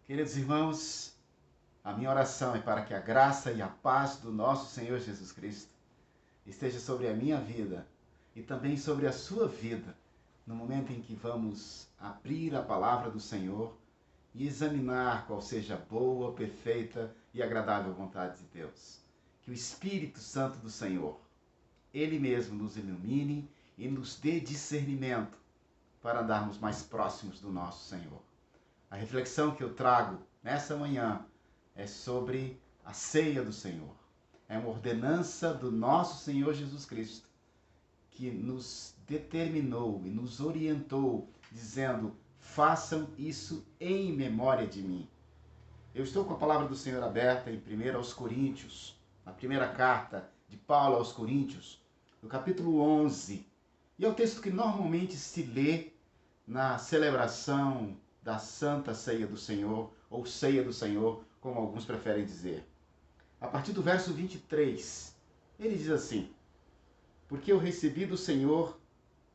Queridos irmãos, a minha oração é para que a graça e a paz do nosso Senhor Jesus Cristo esteja sobre a minha vida e também sobre a sua vida, no momento em que vamos abrir a palavra do Senhor e examinar qual seja a boa, perfeita e agradável vontade de Deus. Que o Espírito Santo do Senhor, Ele mesmo nos ilumine e nos dê discernimento para andarmos mais próximos do nosso Senhor. A reflexão que eu trago nessa manhã é sobre a ceia do Senhor. É uma ordenança do nosso Senhor Jesus Cristo que nos determinou e nos orientou, dizendo: façam isso em memória de mim. Eu estou com a palavra do Senhor aberta em 1 aos Coríntios, na primeira carta de Paulo aos Coríntios, no capítulo 11. E é o texto que normalmente se lê na celebração da Santa Ceia do Senhor, ou Ceia do Senhor, como alguns preferem dizer. A partir do verso 23, ele diz assim: porque eu recebi do Senhor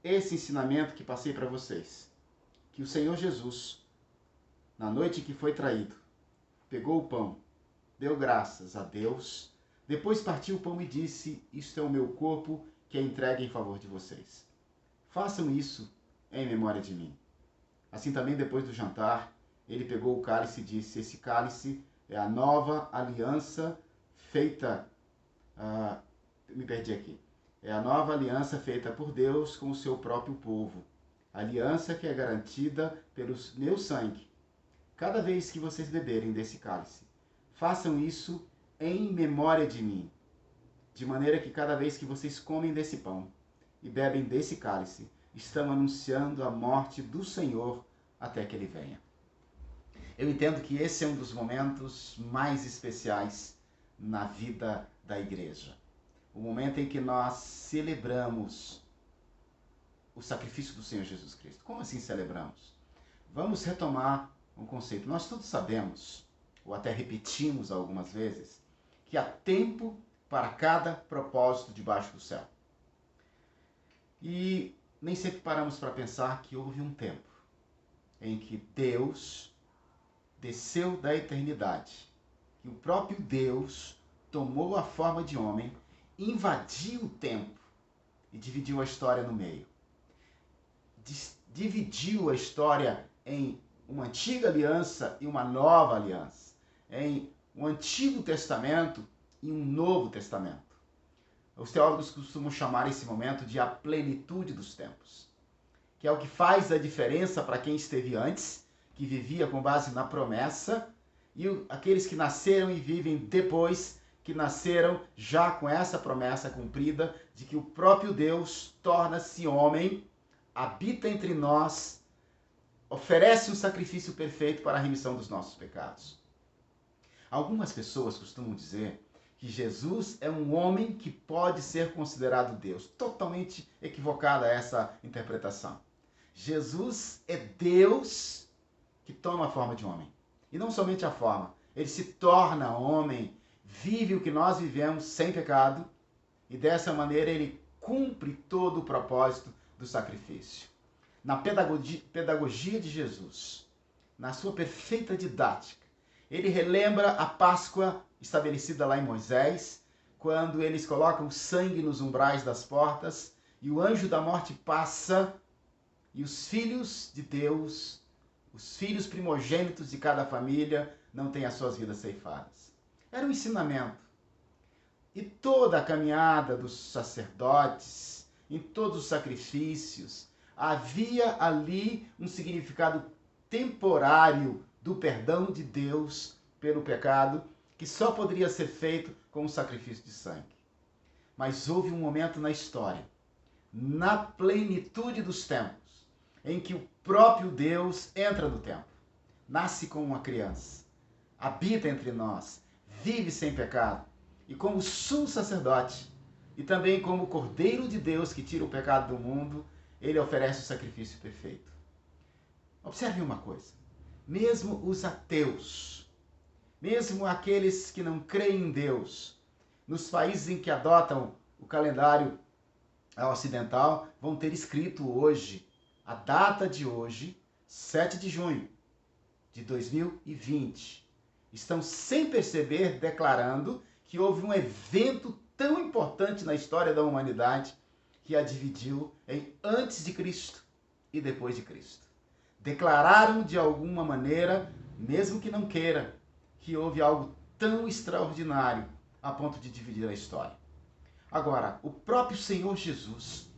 esse ensinamento que passei para vocês, que o Senhor Jesus, na noite em que foi traído, pegou o pão, deu graças a Deus, depois partiu o pão e disse: isto é o meu corpo que é entregue em favor de vocês. Façam isso em memória de mim. Assim também, depois do jantar, ele pegou o cálice e disse: esse cálice é a nova aliança feita... me perdi aqui. É a nova aliança feita por Deus com o seu próprio povo. Aliança que é garantida pelo meu sangue. Cada vez que vocês beberem desse cálice, façam isso em memória de mim. De maneira que cada vez que vocês comem desse pão e bebem desse cálice, estão anunciando a morte do Senhor até que ele venha. Eu entendo que esse é um dos momentos mais especiais na vida da igreja. O momento em que nós celebramos o sacrifício do Senhor Jesus Cristo. Como assim celebramos? Vamos retomar um conceito. Nós todos sabemos, ou até repetimos algumas vezes, que há tempo para cada propósito debaixo do céu. E nem sempre paramos para pensar que houve um tempo em que Deus desceu da eternidade, que o próprio Deus tomou a forma de homem, invadiu o tempo e dividiu a história no meio. Dividiu a história em uma antiga aliança e uma nova aliança, em um Antigo Testamento e um Novo Testamento. Os teólogos costumam chamar esse momento de a plenitude dos tempos, que é o que faz a diferença para quem esteve antes, que vivia com base na promessa, e aqueles que nasceram e vivem depois, que nasceram já com essa promessa cumprida, de que o próprio Deus torna-se homem, habita entre nós, oferece um sacrifício perfeito para a remissão dos nossos pecados. Algumas pessoas costumam dizer que Jesus é um homem que pode ser considerado Deus. Totalmente equivocada essa interpretação. Jesus é Deus que toma a forma de homem. E não somente a forma, ele se torna homem, vive o que nós vivemos sem pecado, e dessa maneira ele cumpre todo o propósito do sacrifício. Na pedagogia de Jesus, na sua perfeita didática, ele relembra a Páscoa estabelecida lá em Moisés, quando eles colocam sangue nos umbrais das portas e o anjo da morte passa e os filhos de Deus, os filhos primogênitos de cada família, não têm as suas vidas ceifadas. Era um ensinamento. E toda a caminhada dos sacerdotes, em todos os sacrifícios, havia ali um significado temporário do perdão de Deus pelo pecado, que só poderia ser feito com o sacrifício de sangue. Mas houve um momento na história, na plenitude dos tempos, em que o próprio Deus entra no templo, nasce como uma criança, habita entre nós, vive sem pecado, e como sumo sacerdote, e também como Cordeiro de Deus que tira o pecado do mundo, ele oferece o sacrifício perfeito. Observe uma coisa, mesmo os ateus, mesmo aqueles que não creem em Deus, nos países em que adotam o calendário ocidental, vão ter escrito hoje, a data de hoje, 7 de junho de 2020 estão, sem perceber, declarando que houve um evento tão importante na história da humanidade que a dividiu em antes de Cristo e depois de Cristo. Declararam de alguma maneira, mesmo que não queira, que houve algo tão extraordinário a ponto de dividir a história. Agora, o próprio Senhor Jesus,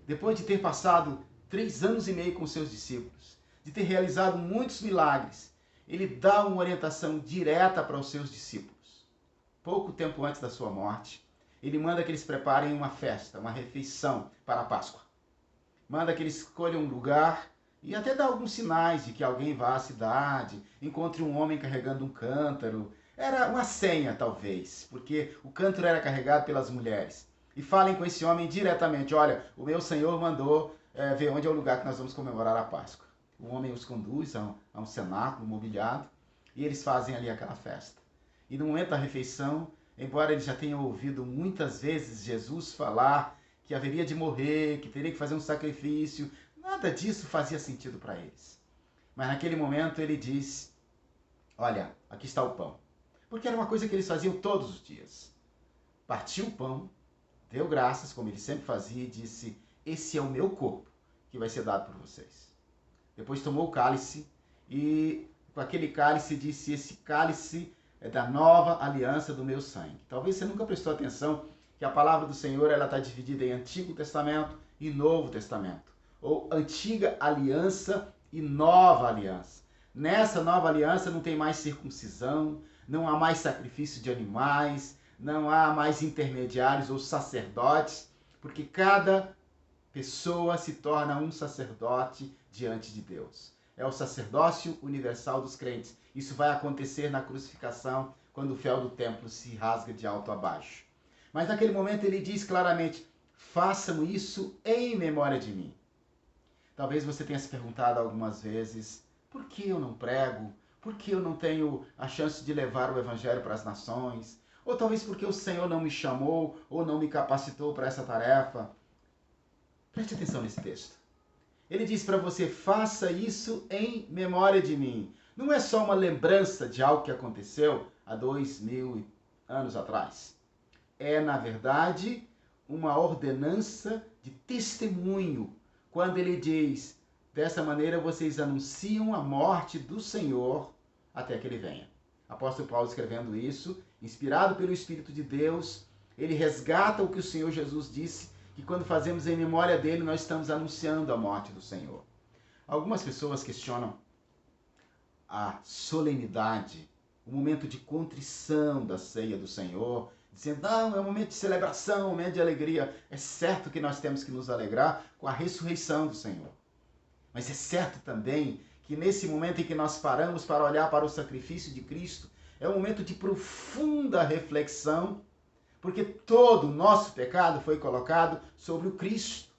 depois de ter passado 3 anos e meio com seus discípulos, de ter realizado muitos milagres, ele dá uma orientação direta para os seus discípulos. Pouco tempo antes da sua morte, ele manda que eles preparem uma festa, uma refeição para a Páscoa. Manda que eles escolham um lugar e até dá alguns sinais de que alguém vá à cidade, encontre um homem carregando um cântaro. Era uma senha, talvez, porque o cântaro era carregado pelas mulheres. E falem com esse homem diretamente: olha, o meu Senhor mandou ver onde é o lugar que nós vamos comemorar a Páscoa. O homem os conduz a um cenáculo mobiliado e eles fazem ali aquela festa. E no momento da refeição, embora eles já tenham ouvido muitas vezes Jesus falar que haveria de morrer, que teria que fazer um sacrifício, nada disso fazia sentido para eles. Mas naquele momento ele disse: olha, aqui está o pão. Porque era uma coisa que eles faziam todos os dias. Partiu o pão, deu graças, como ele sempre fazia, e disse: esse é o meu corpo que vai ser dado por vocês. Depois tomou o cálice e com aquele cálice disse: esse cálice é da nova aliança do meu sangue. Talvez você nunca prestou atenção que a palavra do Senhor está dividida em Antigo Testamento e Novo Testamento. Ou Antiga Aliança e Nova Aliança. Nessa nova aliança não tem mais circuncisão, não há mais sacrifício de animais, não há mais intermediários ou sacerdotes, porque cada pessoa se torna um sacerdote diante de Deus. É o sacerdócio universal dos crentes. Isso vai acontecer na crucificação, quando o véu do templo se rasga de alto a baixo. Mas naquele momento ele diz claramente: façam isso em memória de mim. Talvez você tenha se perguntado algumas vezes: por que eu não prego? Por que eu não tenho a chance de levar o evangelho para as nações? Ou talvez porque o Senhor não me chamou ou não me capacitou para essa tarefa. Preste atenção nesse texto. Ele diz para você: faça isso em memória de mim. Não é só uma lembrança de algo que aconteceu há 2000 anos atrás. É, na verdade, uma ordenança de testemunho. Quando ele diz: dessa maneira vocês anunciam a morte do Senhor até que ele venha. Apóstolo Paulo, escrevendo isso, inspirado pelo Espírito de Deus, ele resgata o que o Senhor Jesus disse, que quando fazemos em memória dele, nós estamos anunciando a morte do Senhor. Algumas pessoas questionam a solenidade, o momento de contrição da ceia do Senhor, dizendo: não, é um momento de celebração, um momento de alegria. É certo que nós temos que nos alegrar com a ressurreição do Senhor. Mas é certo também que nesse momento em que nós paramos para olhar para o sacrifício de Cristo, é um momento de profunda reflexão, porque todo o nosso pecado foi colocado sobre o Cristo.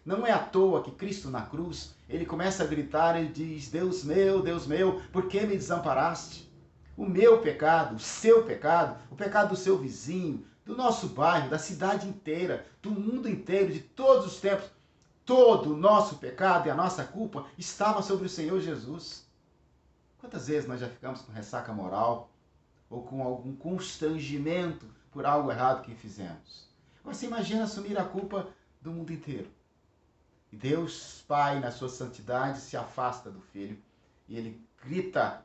Não é à toa que Cristo na cruz, ele começa a gritar e diz: Deus meu, por que me desamparaste? O meu pecado, o seu pecado, o pecado do seu vizinho, do nosso bairro, da cidade inteira, do mundo inteiro, de todos os tempos, todo o nosso pecado e a nossa culpa estava sobre o Senhor Jesus. Quantas vezes nós já ficamos com ressaca moral ou com algum constrangimento por algo errado que fizemos? Agora você imagina assumir a culpa do mundo inteiro. E Deus Pai, na sua santidade, se afasta do Filho e ele grita,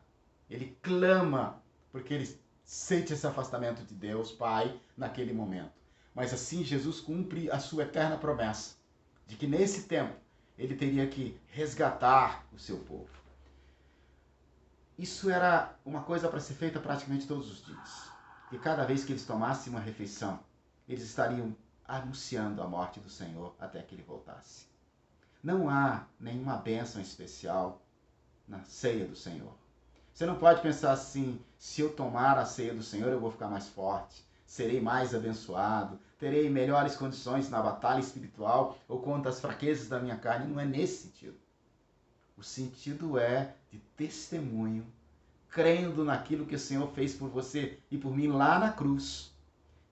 ele clama, porque ele sente esse afastamento de Deus Pai naquele momento. Mas assim Jesus cumpre a sua eterna promessa de que nesse tempo ele teria que resgatar o seu povo. Isso era uma coisa para ser feita praticamente todos os dias. E cada vez que eles tomassem uma refeição, eles estariam anunciando a morte do Senhor até que ele voltasse. Não há nenhuma bênção especial na ceia do Senhor. Você não pode pensar assim: se eu tomar a ceia do Senhor eu vou ficar mais forte, serei mais abençoado, terei melhores condições na batalha espiritual ou contra as fraquezas da minha carne. Não é nesse sentido. O sentido é de testemunho, crendo naquilo que o Senhor fez por você e por mim lá na cruz,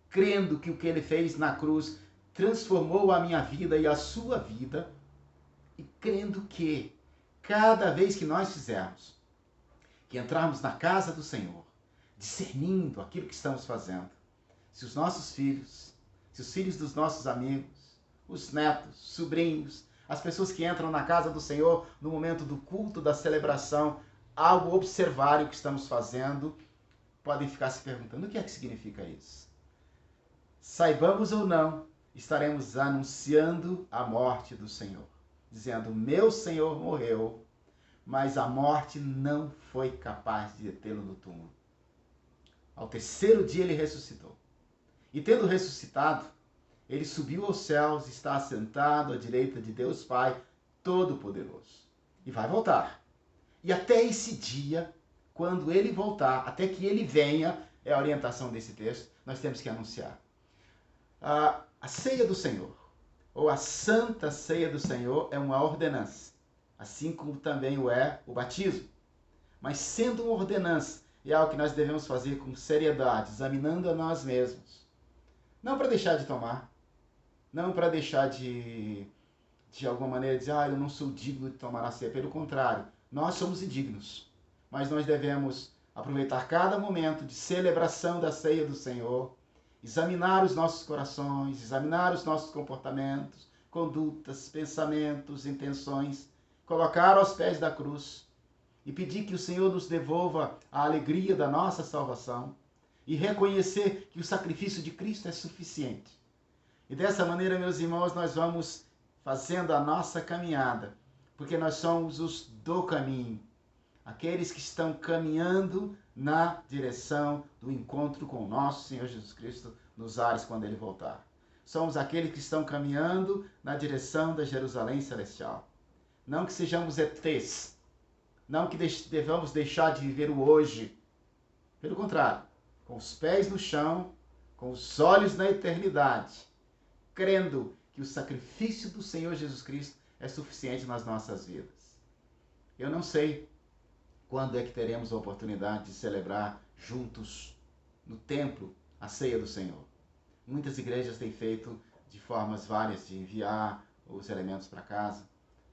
crendo que o que ele fez na cruz transformou a minha vida e a sua vida, e crendo que cada vez que nós fizermos que entrarmos na casa do Senhor, discernindo aquilo que estamos fazendo. Se os nossos filhos, se os filhos dos nossos amigos, os netos, sobrinhos, as pessoas que entram na casa do Senhor no momento do culto, da celebração, ao observarem o que estamos fazendo, podem ficar se perguntando: o que é que significa isso? Saibamos ou não, estaremos anunciando a morte do Senhor, dizendo: meu Senhor morreu, mas a morte não foi capaz de detê-lo no túmulo. Ao terceiro dia ele ressuscitou. E tendo ressuscitado, ele subiu aos céus e está assentado à direita de Deus Pai Todo-Poderoso. E vai voltar. E até esse dia, quando ele voltar, até que ele venha, é a orientação desse texto, nós temos que anunciar. A ceia do Senhor, ou a Santa Ceia do Senhor, é uma ordenança, assim como também o é o batismo. Mas sendo uma ordenança, é algo que nós devemos fazer com seriedade, examinando a nós mesmos. Não para deixar de tomar, não para deixar de alguma maneira dizer: eu não sou digno de tomar a ceia. Pelo contrário, nós somos indignos. Mas nós devemos aproveitar cada momento de celebração da ceia do Senhor, examinar os nossos corações, examinar os nossos comportamentos, condutas, pensamentos, intenções, colocar aos pés da cruz e pedir que o Senhor nos devolva a alegria da nossa salvação e reconhecer que o sacrifício de Cristo é suficiente. E dessa maneira, meus irmãos, nós vamos fazendo a nossa caminhada, porque nós somos os do caminho, aqueles que estão caminhando na direção do encontro com o nosso Senhor Jesus Cristo nos ares quando Ele voltar. Somos aqueles que estão caminhando na direção da Jerusalém Celestial. Não que sejamos ETs, não que devamos deixar de viver o hoje. Pelo contrário, com os pés no chão, com os olhos na eternidade, crendo que o sacrifício do Senhor Jesus Cristo é suficiente nas nossas vidas. Eu não sei quando é que teremos a oportunidade de celebrar juntos no templo a ceia do Senhor. Muitas igrejas têm feito de formas várias de enviar os elementos para casa.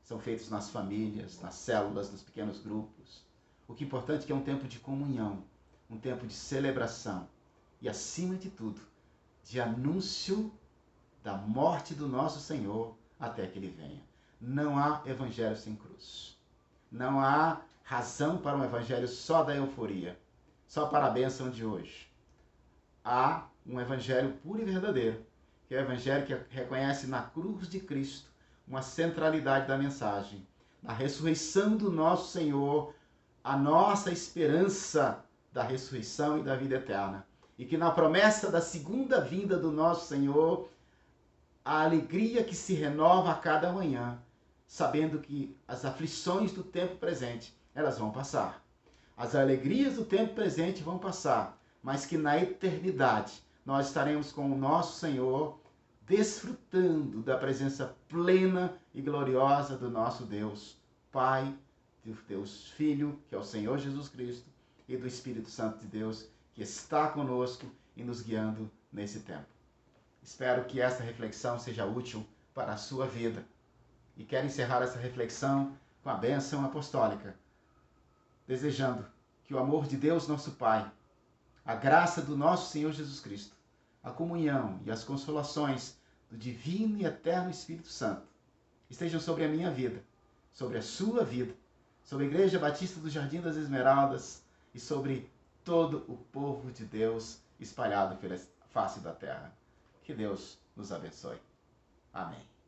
São feitos nas famílias, nas células, nos pequenos grupos. O que é importante é que é um tempo de comunhão, um tempo de celebração e, acima de tudo, de anúncio da morte do nosso Senhor até que Ele venha. Não há evangelho sem cruz. Não há razão para um evangelho só da euforia, só para a bênção de hoje. Há um evangelho puro e verdadeiro, que é o evangelho que reconhece na cruz de Cristo uma centralidade da mensagem, na ressurreição do nosso Senhor, a nossa esperança da ressurreição e da vida eterna. E que na promessa da segunda vinda do nosso Senhor, a alegria que se renova a cada manhã, sabendo que as aflições do tempo presente, elas vão passar. As alegrias do tempo presente vão passar, mas que na eternidade nós estaremos com o nosso Senhor, desfrutando da presença plena e gloriosa do nosso Deus, Pai, do Deus Filho, que é o Senhor Jesus Cristo, e do Espírito Santo de Deus, que está conosco e nos guiando nesse tempo. Espero que esta reflexão seja útil para a sua vida. E quero encerrar essa reflexão com a bênção apostólica, desejando que o amor de Deus, nosso Pai, a graça do nosso Senhor Jesus Cristo, a comunhão e as consolações do Divino e Eterno Espírito Santo estejam sobre a minha vida, sobre a sua vida, sobre a Igreja Batista do Jardim das Esmeraldas e sobre todo o povo de Deus espalhado pela face da terra. Que Deus nos abençoe. Amém.